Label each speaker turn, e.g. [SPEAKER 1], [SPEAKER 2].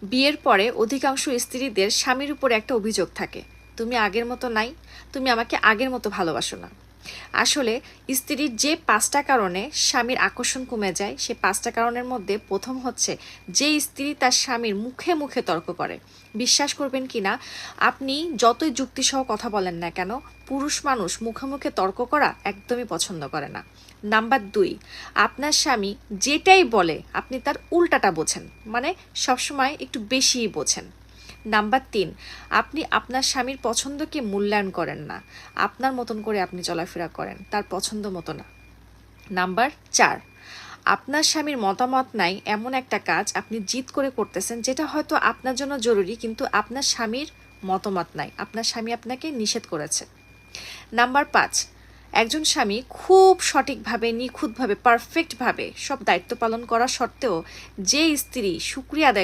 [SPEAKER 1] বিয়ের পরে অধিকাংশ স্ত্রীদের স্বামীর উপর একটা অভিযোগ থাকে, তুমি আগের মতো নাই, তুমি আমাকে আগের মতো ভালোবাসো না। আসলে স্ত্রীর যে 5টা কারণে স্বামীর আকর্ষণ কমে যায়, সে 5টা কারণের মধ্যে প্রথম হচ্ছে যে স্ত্রী তার স্বামীর মুখে মুখে তর্ক করে। বিশ্বাস করবেন কি না, আপনি যতই যুক্তিসহ কথা বলেন না কেন, পুরুষ মানুষ মুখে মুখে তর্ক করা একদমই পছন্দ করে না। নাম্বার 2, আপনার স্বামী যেটাই বলে আপনি তার উল্টাটা বোঝেন, মানে সবসময় একটু বেশিই বোঝেন। নাম্বার 3, আপনি আপনার স্বামীর পছন্দকে মূল্যায়ন করেন না, আপনার মতন করে আপনি চলাফেরা করেন, তার পছন্দ মতো না। নাম্বার 4, আপনার স্বামীর মতামত নাই এমন একটা কাজ আপনি জিদ করে করতেছেন, যেটা হয়তো আপনার জন্য জরুরি, কিন্তু আপনার স্বামীর মতামত নাই, আপনার স্বামী আপনাকে নিষেধ করেছে। নাম্বার 5, একজন স্বামী খুব সঠিকভাবে, নিখুঁতভাবে, পারফেক্টভাবে সব দায়িত্ব পালন করা সত্ত্বেও যে স্ত্রী শুকরিয়া আদায়